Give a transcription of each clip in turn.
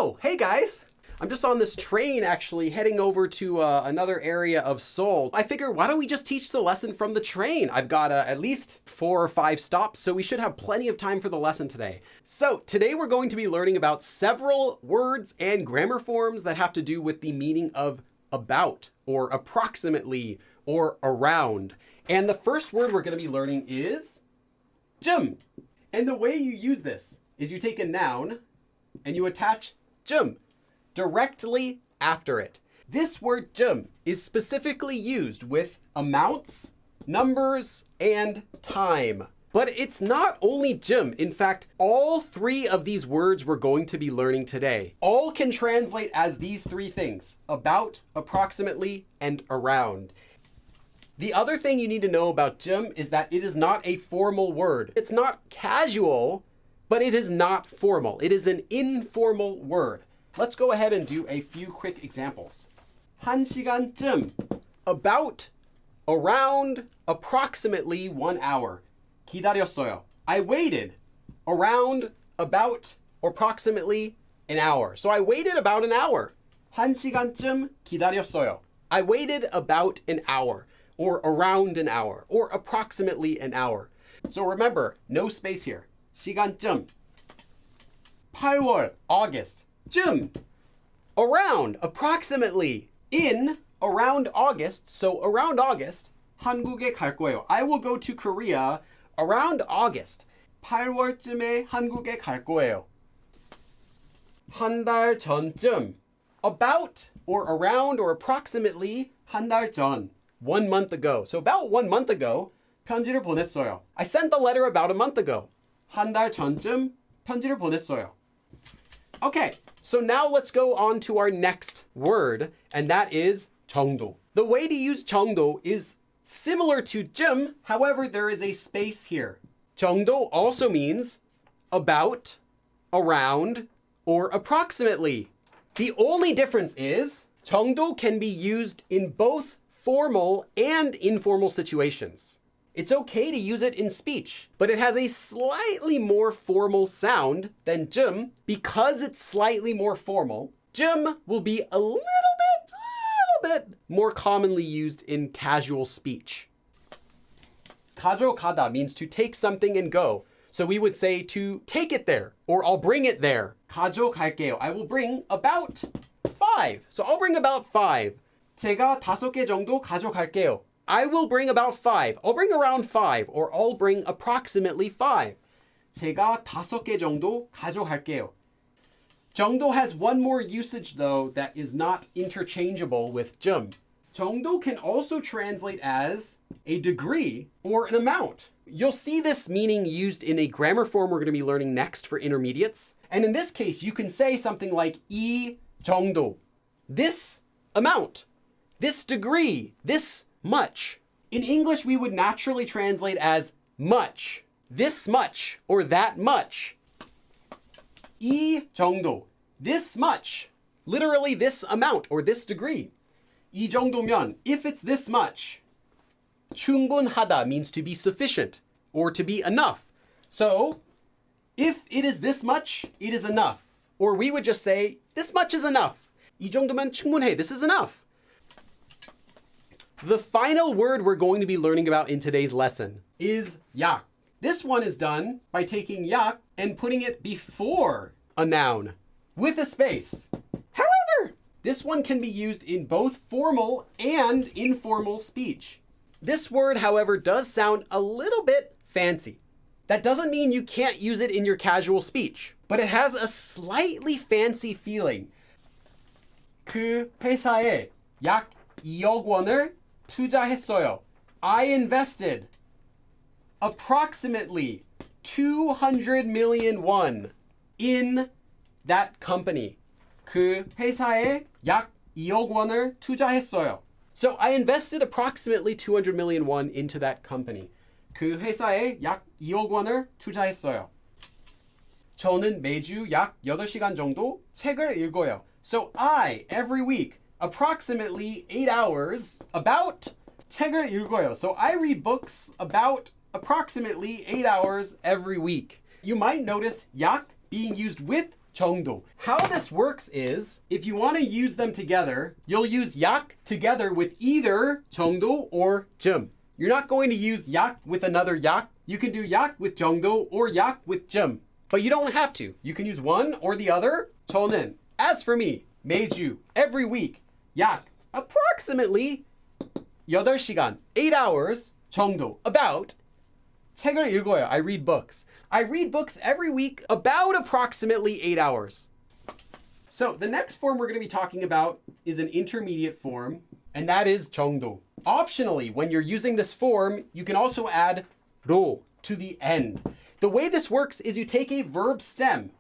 Oh, hey guys! I'm just on this train actually heading over to another area of Seoul. I figure why don't we just teach the lesson from the train? I've got at least 4 or 5 stops, so we should have plenty of time for the lesson today. So today we're going to be learning about several words and grammar forms that have to do with the meaning of about or approximately or around. And the first word we're going to be learning is 좀. And the way you use this is you take a noun and you attach 좀 directly after it. This word 좀 is specifically used with amounts, numbers, and time. But it's not only 좀. In fact, all 3 of these words we're going to be learning today all can translate as these 3 things: about, approximately, and around. The other thing you need to know about 좀 is that it is not a formal word. It's not casual, but it is not formal. It is an informal word. Let's go ahead and do a few quick examples. 1시간쯤, about, around, approximately 1 hour. 기다렸어요. I waited around, about, approximately an hour. So I waited about an hour. 1시간쯤 기다렸어요. I waited about an hour, or around an hour, or approximately an hour. So remember, no space here. 시간쯤. 8월, August. 쯤, around, approximately, in, around August. So around August, 한국에 갈 거예요. I will go to Korea around August. 8월쯤에 한국에 갈 거예요. 한 달 전쯤, about, or around, or approximately 한 달 전, 1 month ago. So about 1 month ago, 편지를 보냈어요. I sent the letter about a month ago. 한 달 전쯤 편지를 보냈어요. Okay, so now let's go on to our next word, and that is Chengdu. The way to use Chengdu is similar to 좀, however, there is a space here. Chengdu also means about, around, or approximately. The only difference is Chengdu can be used in both formal and informal situations. It's okay to use it in speech, but it has a slightly more formal sound than 좀. Because it's slightly more formal, 좀 will be a little bit more commonly used in casual speech. 가져가다 means to take something and go. So we would say to take it there, or I'll bring it there. 가져갈게요. I will bring about 5. So I'll bring about 5. 제가 5개 정도 가져갈게요. I will bring about 5. I'll bring around 5, or I'll bring approximately 5. 제가 5개 정도 가져갈게요. 정도 has one more usage though that is not interchangeable with 좀. 정도 can also translate as a degree or an amount. You'll see this meaning used in a grammar form we're going to be learning next for intermediates. And in this case, you can say something like 이 정도. This amount. This degree. This much. In English, we would naturally translate as much, this much, or that much. 이 정도, this much, literally this amount or this degree. 이 정도면, if it's this much. 충분하다 means to be sufficient or to be enough. So, if it is this much, it is enough. Or we would just say, this much is enough. 이 정도면 충분해, this is enough. The final word we're going to be learning about in today's lesson is 약. This one is done by taking 약 and putting it before a noun with a space. However, this one can be used in both formal and informal speech. This word, however, does sound a little bit fancy. That doesn't mean you can't use it in your casual speech, but it has a slightly fancy feeling. 그 회사에 약 2억 원을 투자했어요. I invested approximately 200 million won in that company. 그 회사에 약 2억 원을 투자했어요. So I invested approximately 200 million won into that company. 그 회사에 약 2억 원을 투자했어요. 저는 매주 약 8시간 정도 책을 읽어요. So I, every week, approximately 8 hours, about 책을 읽어요. So I read books about approximately 8 hours every week. You might notice 약 being used with 정도. How this works is, if you want to use them together, you'll use 약 together with either 정도 or 좀. You're not going to use 약 with another 약. You can do 약 with 정도 or 약 with 좀. But you don't have to. You can use one or the other. 저는, as for me, 매주, every week, 약, approximately 8시간, 8 hours 정도, about 책을 읽어요. I read books. I read books every week about approximately 8 hours. So the next form we're going to be talking about is an intermediate form, and that is 정도. Optionally, when you're using this form, you can also add 로 to the end. The way this works is you take a verb stem,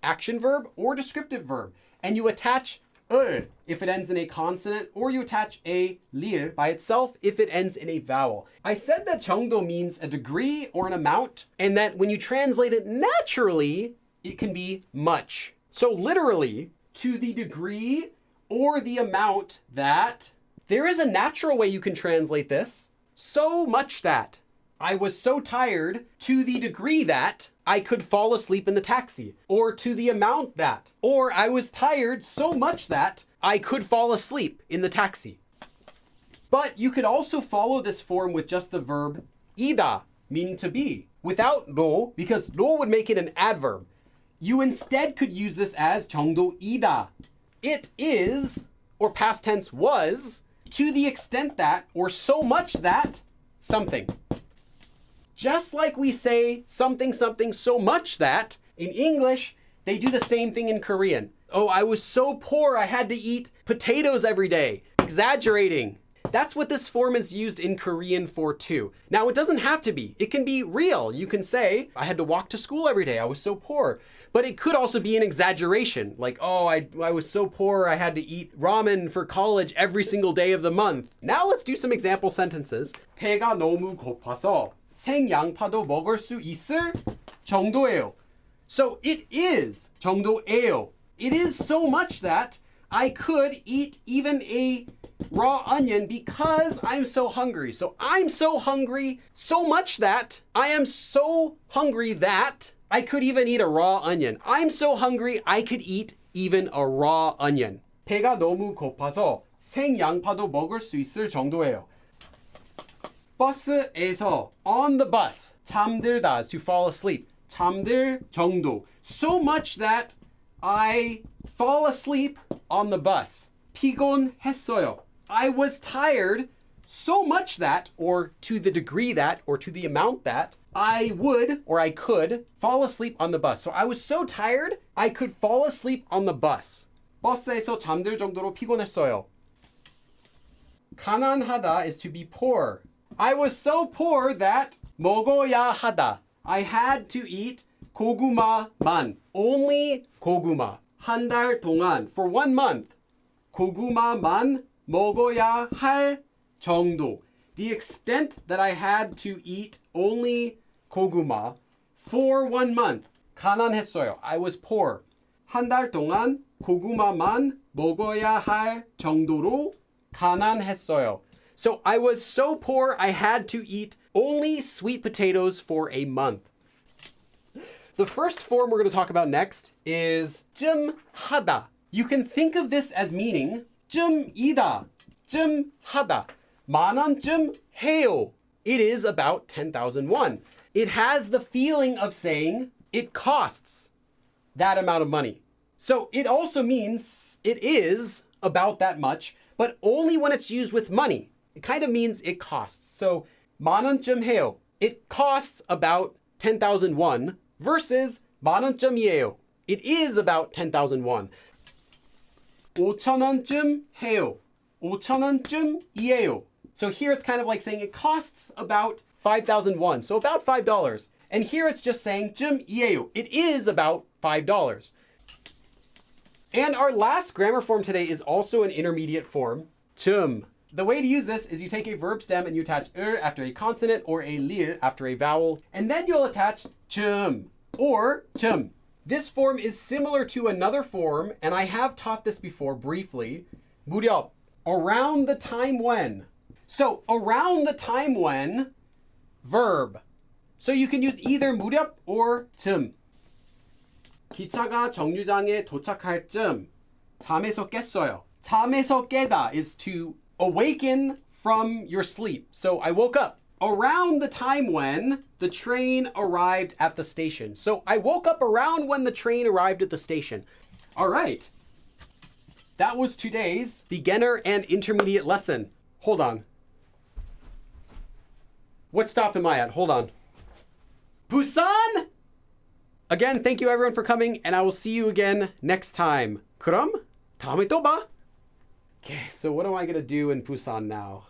action verb or descriptive verb, and you attach 을 if it ends in a consonant, or you attach a lir by itself if it ends in a vowel. I said that 정도 means a degree or an amount, and that when you translate it naturally, it can be much. So literally, to the degree or the amount that, there is a natural way you can translate this. So much that. I was so tired to the degree that I could fall asleep in the taxi, or to the amount that, or I was tired so much that I could fall asleep in the taxi. But you could also follow this form with just the verb 이다, meaning to be, without 로, because 로 would make it an adverb. You instead could use this as 정도이다. It is, or past tense was, to the extent that, or so much that, something. Just like we say something something so much that, in English, they do the same thing in Korean. Oh, I was so poor I had to eat potatoes every day. Exaggerating. That's what this form is used in Korean for too. Now, it doesn't have to be. It can be real. You can say, I had to walk to school every day. I was so poor. But it could also be an exaggeration. Like, oh, I was so poor I had to eat ramen for college every single day of the month. Now let's do some example sentences. 배가 너무 고파서 생양파도 먹을 수 있을 정도예요. So it is 정도예요. It is so much that I could eat even a raw onion because I'm so hungry. So I'm so hungry so much that I am so hungry that I could even eat a raw onion. I'm so hungry I could eat even a raw onion. 배가 너무 고파서 생양파도 먹을 수 있을 정도예요. 버스에서, on the bus, 잠들다 is to fall asleep. 잠들 정도. So much that I fall asleep on the bus. 피곤했어요. I was tired so much that, or to the degree that, or to the amount that, I would, or I could, fall asleep on the bus. So I was so tired, I could fall asleep on the bus. 버스에서 잠들 정도로 피곤했어요. 가난하다 is to be poor. I was so poor that 먹어야 하다. I had to eat 고구마만. Only 고구마. 한 달 동안, for 1 month. 고구마만 먹어야 할 정도. The extent that I had to eat only 고구마 for 1 month. 가난했어요. I was poor. 한 달 동안 고구마만 먹어야 할 정도로 가난했어요. So I was so poor I had to eat only sweet potatoes for a month. The first form we're going to talk about next is 좀 하다. You can think of this as meaning 좀이다, 좀 하다. 만 원쯤 해요. It is about 10,000 won. It has the feeling of saying it costs that amount of money. So it also means it is about that much, but only when it's used with money. It kind of means it costs. So 만 원쯤 해요. It costs about 10,000 won versus 만 원쯤이에요. It is about 10,000 won. 5천 원쯤 해요. 5천 원쯤이에요. So here it's kind of like saying it costs about 5,000 won. So about $5. And here it's just saying 좀이에요. It is about $5. And our last grammar form today is also an intermediate form, 좀. The way to use this is you take a verb stem and you attach after a consonant or a lir after a vowel, and then you'll attach 좀 or 좀. This form is similar to another form, and I have taught this before briefly, 무렵, around the time when. So around the time when, verb. So you can use either 무렵 or 좀. 기차가 정류장에 도착할 쯤 잠에서 깼어요. 잠에서 깨다 is to awaken from your sleep. So I woke up around the time when the train arrived at the station. So I woke up around when the train arrived at the station. All right. That was today's beginner and intermediate lesson. Hold on. What stop am I at? Hold on. Busan? Again, thank you everyone for coming, and I will see you again next time. 그럼 다음에 또 봐. Okay, so what am I gonna do in Busan now?